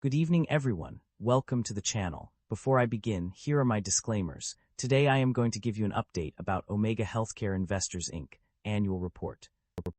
Good evening, everyone. Welcome to the channel. Before I begin, here are my disclaimers. Today I am going to give you an update about Omega Healthcare Investors Inc. Annual Report.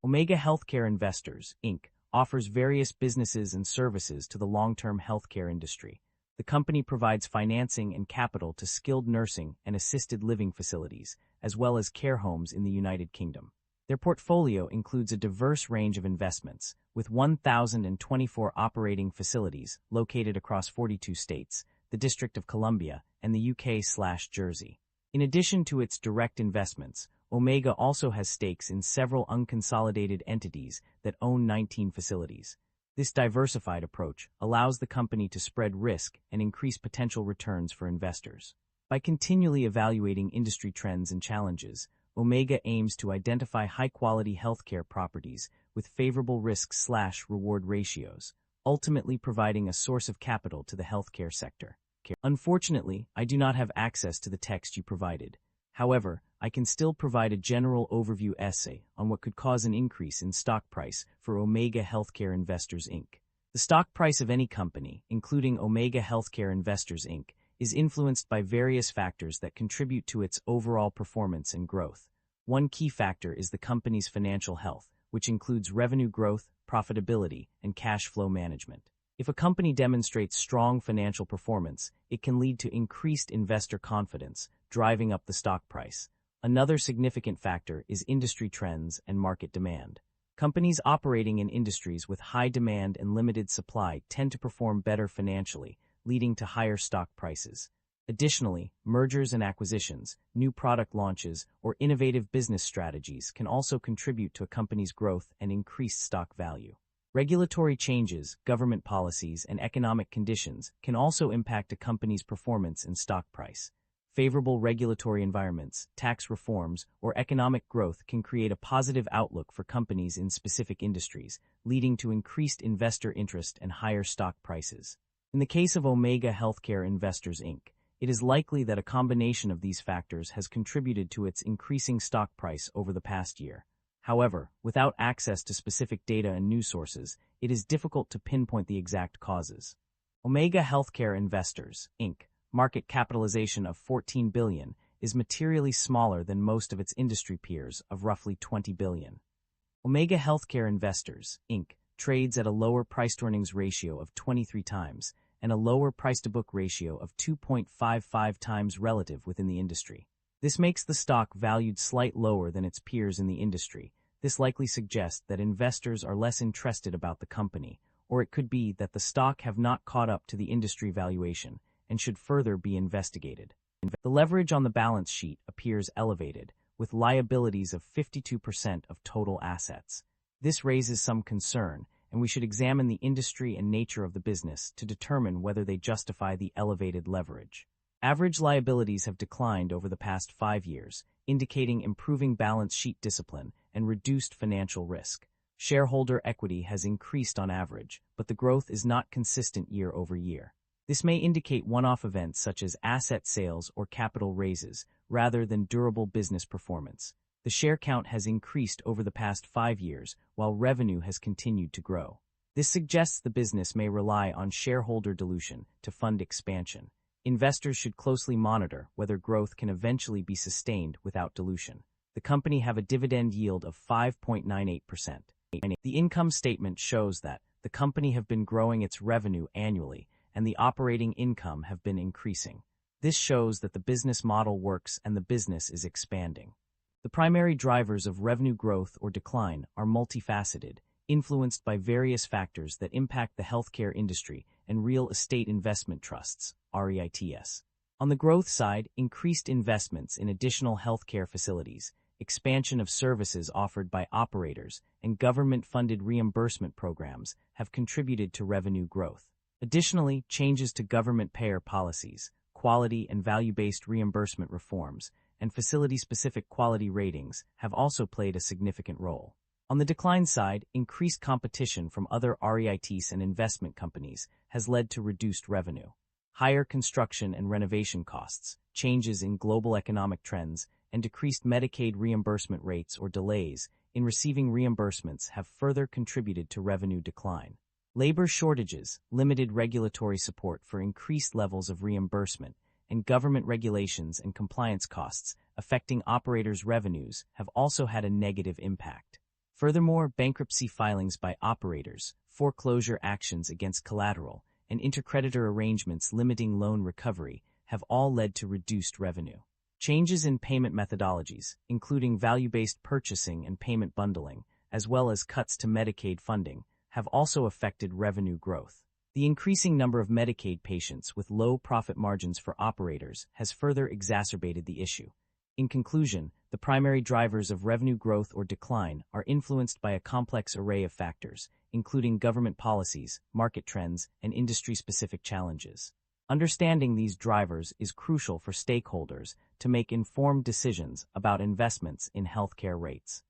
Omega Healthcare Investors Inc. offers various businesses and services to the long-term healthcare industry. The company provides financing and capital to skilled nursing and assisted living facilities, as well as care homes in the United Kingdom. Their portfolio includes a diverse range of investments, with 1,024 operating facilities located across 42 states, the District of Columbia, and the UK/Jersey. In addition to its direct investments, Omega also has stakes in several unconsolidated entities that own 19 facilities. This diversified approach allows the company to spread risk and increase potential returns for investors. By continually evaluating industry trends and challenges, Omega aims to identify high-quality healthcare properties with favorable risk/reward ratios, ultimately providing a source of capital to the healthcare sector. Unfortunately, I do not have access to the text you provided. However, I can still provide a general overview essay on what could cause an increase in stock price for Omega Healthcare Investors Inc. The stock price of any company, including Omega Healthcare Investors Inc., is influenced by various factors that contribute to its overall performance and growth. One key factor is the company's financial health, which includes revenue growth, profitability, and cash flow management. If a company demonstrates strong financial performance, it can lead to increased investor confidence, driving up the stock price. Another significant factor is industry trends and market demand. Companies operating in industries with high demand and limited supply tend to perform better financially, leading to higher stock prices. Additionally, mergers and acquisitions, new product launches, or innovative business strategies can also contribute to a company's growth and increased stock value. Regulatory changes, government policies, and economic conditions can also impact a company's performance and stock price. Favorable regulatory environments, tax reforms, or economic growth can create a positive outlook for companies in specific industries, leading to increased investor interest and higher stock prices. In the case of Omega Healthcare Investors Inc., it is likely that a combination of these factors has contributed to its increasing stock price over the past year. However, without access to specific data and news sources, it is difficult to pinpoint the exact causes. Omega Healthcare Investors, Inc., market capitalization of $14 billion, is materially smaller than most of its industry peers of roughly $20 billion. Omega Healthcare Investors, Inc., trades at a lower price-to-earnings ratio of 23 times and a lower price-to-book ratio of 2.55 times relative within the industry. This makes the stock valued slightly lower than its peers in the industry. This likely suggests that investors are less interested about the company, or it could be that the stock have not caught up to the industry valuation and should further be investigated. The leverage on the balance sheet appears elevated, with liabilities of 52% of total assets. This raises some concern, and we should examine the industry and nature of the business to determine whether they justify the elevated leverage. Average liabilities have declined over the past 5 years, indicating improving balance sheet discipline and reduced financial risk. Shareholder equity has increased on average, but the growth is not consistent year over year. This may indicate one-off events such as asset sales or capital raises, rather than durable business performance. The share count has increased over the past 5 years, while revenue has continued to grow. This suggests the business may rely on shareholder dilution to fund expansion. Investors should closely monitor whether growth can eventually be sustained without dilution. The company have a dividend yield of 5.98%. The income statement shows that the company have been growing its revenue annually, and the operating income have been increasing. This shows that the business model works and the business is expanding. The primary drivers of revenue growth or decline are multifaceted, influenced by various factors that impact the healthcare industry and real estate investment trusts, REITs. On the growth side, increased investments in additional healthcare facilities, expansion of services offered by operators, and government-funded reimbursement programs have contributed to revenue growth. Additionally, changes to government payer policies, quality and value-based reimbursement reforms, and facility-specific quality ratings have also played a significant role. On the decline side, increased competition from other REITs and investment companies has led to reduced revenue. Higher construction and renovation costs, changes in global economic trends, and decreased Medicaid reimbursement rates or delays in receiving reimbursements have further contributed to revenue decline. Labor shortages, limited regulatory support for increased levels of reimbursement, and government regulations and compliance costs affecting operators' revenues have also had a negative impact. Furthermore, bankruptcy filings by operators, foreclosure actions against collateral, and intercreditor arrangements limiting loan recovery have all led to reduced revenue. Changes in payment methodologies, including value-based purchasing and payment bundling, as well as cuts to Medicaid funding, have also affected revenue growth. The increasing number of Medicaid patients with low profit margins for operators has further exacerbated the issue. In conclusion, the primary drivers of revenue growth or decline are influenced by a complex array of factors, including government policies, market trends, and industry-specific challenges. Understanding these drivers is crucial for stakeholders to make informed decisions about investments in healthcare rates.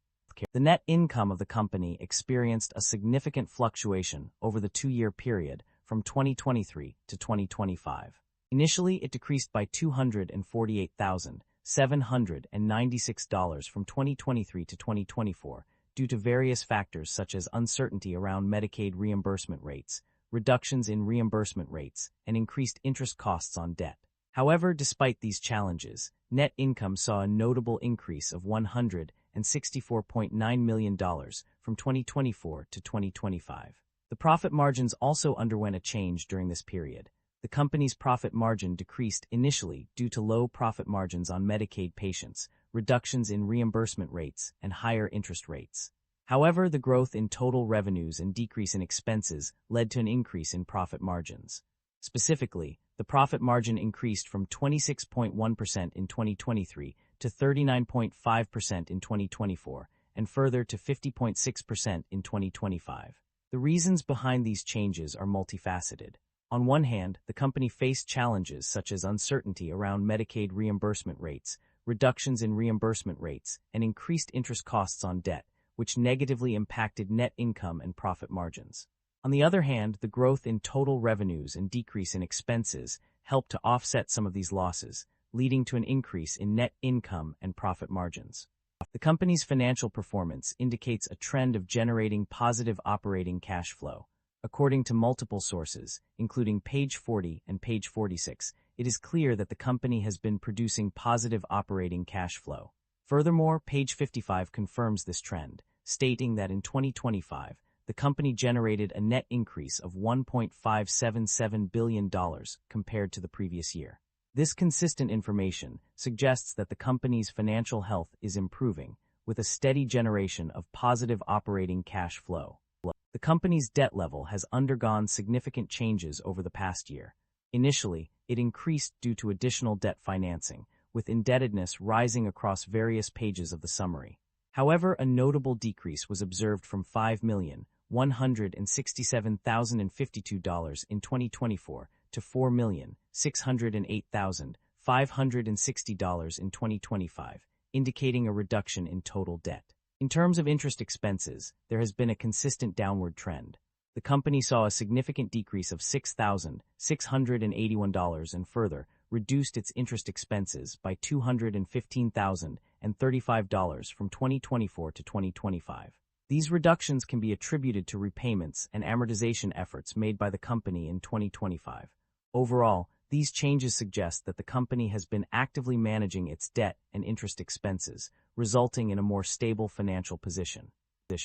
The net income of the company experienced a significant fluctuation over the two-year period from 2023 to 2025. Initially, it decreased by $248,796 from 2023 to 2024 due to various factors such as uncertainty around Medicaid reimbursement rates, reductions in reimbursement rates, and increased interest costs on debt. However, despite these challenges, net income saw a notable increase of $164.9 million from 2024 to 2025. The profit margins also underwent a change during this period. The company's profit margin decreased initially due to low profit margins on Medicaid patients, reductions in reimbursement rates, and higher interest rates. However, the growth in total revenues and decrease in expenses led to an increase in profit margins. Specifically, the profit margin increased from 26.1% in 2023 to 39.5% in 2024, and further to 50.6% in 2025. The reasons behind these changes are multifaceted. On one hand, the company faced challenges such as uncertainty around Medicaid reimbursement rates, reductions in reimbursement rates, and increased interest costs on debt, which negatively impacted net income and profit margins. On the other hand, the growth in total revenues and decrease in expenses helped to offset some of these losses, leading to an increase in net income and profit margins. The company's financial performance indicates a trend of generating positive operating cash flow. According to multiple sources, including page 40 and page 46, it is clear that the company has been producing positive operating cash flow. Furthermore, page 55 confirms this trend, stating that in 2025, the company generated a net increase of $1.577 billion compared to the previous year. This consistent information suggests that the company's financial health is improving, with a steady generation of positive operating cash flow. The company's debt level has undergone significant changes over the past year. Initially, it increased due to additional debt financing, with indebtedness rising across various pages of the summary. However, a notable decrease was observed from $5,167,052 in 2024 to $4,608,560 in 2025, indicating a reduction in total debt. In terms of interest expenses, there has been a consistent downward trend. The company saw a significant decrease of $6,681 and further reduced its interest expenses by $215,035 from 2024 to 2025. These reductions can be attributed to repayments and amortization efforts made by the company in 2025. Overall, these changes suggest that the company has been actively managing its debt and interest expenses, resulting in a more stable financial position.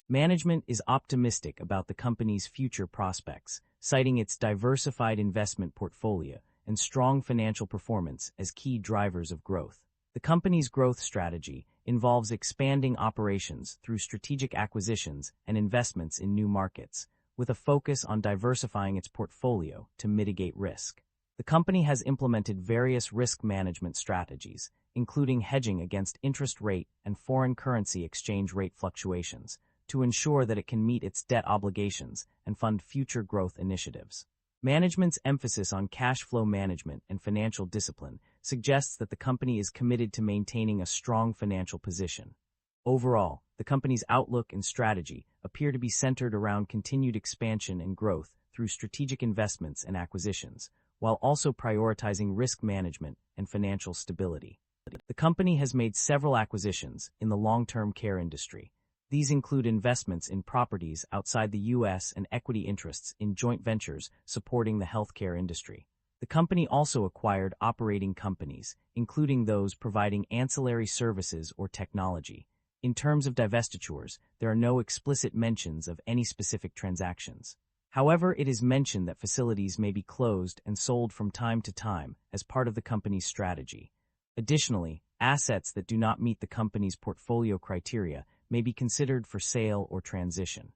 Management is optimistic about the company's future prospects, citing its diversified investment portfolio and strong financial performance as key drivers of growth. The company's growth strategy involves expanding operations through strategic acquisitions and investments in new markets, with a focus on diversifying its portfolio to mitigate risk. The company has implemented various risk management strategies, including hedging against interest rate and foreign currency exchange rate fluctuations, to ensure that it can meet its debt obligations and fund future growth initiatives. Management's emphasis on cash flow management and financial discipline suggests that the company is committed to maintaining a strong financial position. Overall, the company's outlook and strategy appear to be centered around continued expansion and growth through strategic investments and acquisitions, while also prioritizing risk management and financial stability. The company has made several acquisitions in the long-term care industry. These include investments in properties outside the U.S. and equity interests in joint ventures supporting the healthcare industry. The company also acquired operating companies, including those providing ancillary services or technology. In terms of divestitures, there are no explicit mentions of any specific transactions. However, it is mentioned that facilities may be closed and sold from time to time as part of the company's strategy. Additionally, assets that do not meet the company's portfolio criteria may be considered for sale or transition.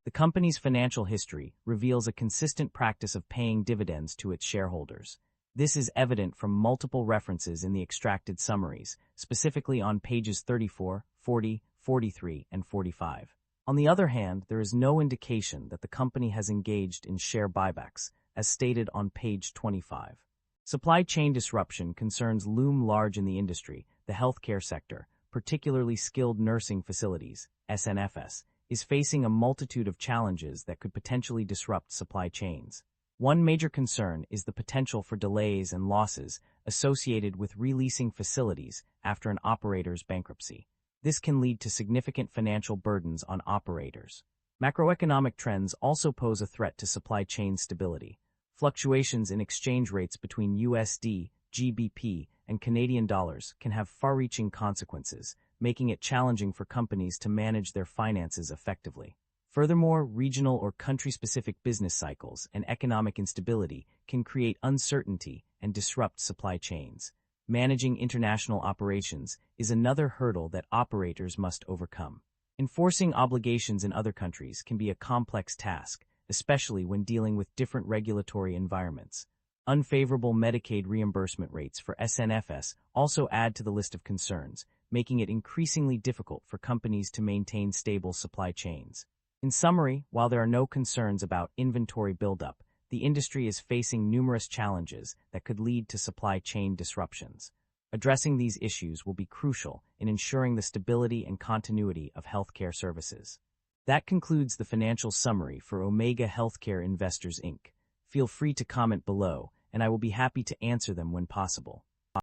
The company's financial history reveals a consistent practice of paying dividends to its shareholders. This is evident from multiple references in the extracted summaries, specifically on pages 34, 40, 43, and 45. On the other hand, there is no indication that the company has engaged in share buybacks, as stated on page 25. Supply chain disruption concerns loom large in the industry. The healthcare sector, particularly skilled nursing facilities, SNFs, is facing a multitude of challenges that could potentially disrupt supply chains. One major concern is the potential for delays and losses associated with releasing facilities after an operator's bankruptcy. This can lead to significant financial burdens on operators. Macroeconomic trends also pose a threat to supply chain stability. Fluctuations in exchange rates between USD, GBP, and Canadian dollars can have far-reaching consequences, making it challenging for companies to manage their finances effectively. Furthermore, regional or country-specific business cycles and economic instability can create uncertainty and disrupt supply chains. Managing international operations is another hurdle that operators must overcome. Enforcing obligations in other countries can be a complex task, especially when dealing with different regulatory environments. Unfavorable Medicaid reimbursement rates for SNFs also add to the list of concerns, making it increasingly difficult for companies to maintain stable supply chains. In summary, while there are no concerns about inventory buildup, the industry is facing numerous challenges that could lead to supply chain disruptions. Addressing these issues will be crucial in ensuring the stability and continuity of healthcare services. That concludes the financial summary for Omega Healthcare Investors Inc. Feel free to comment below, and I will be happy to answer them when possible.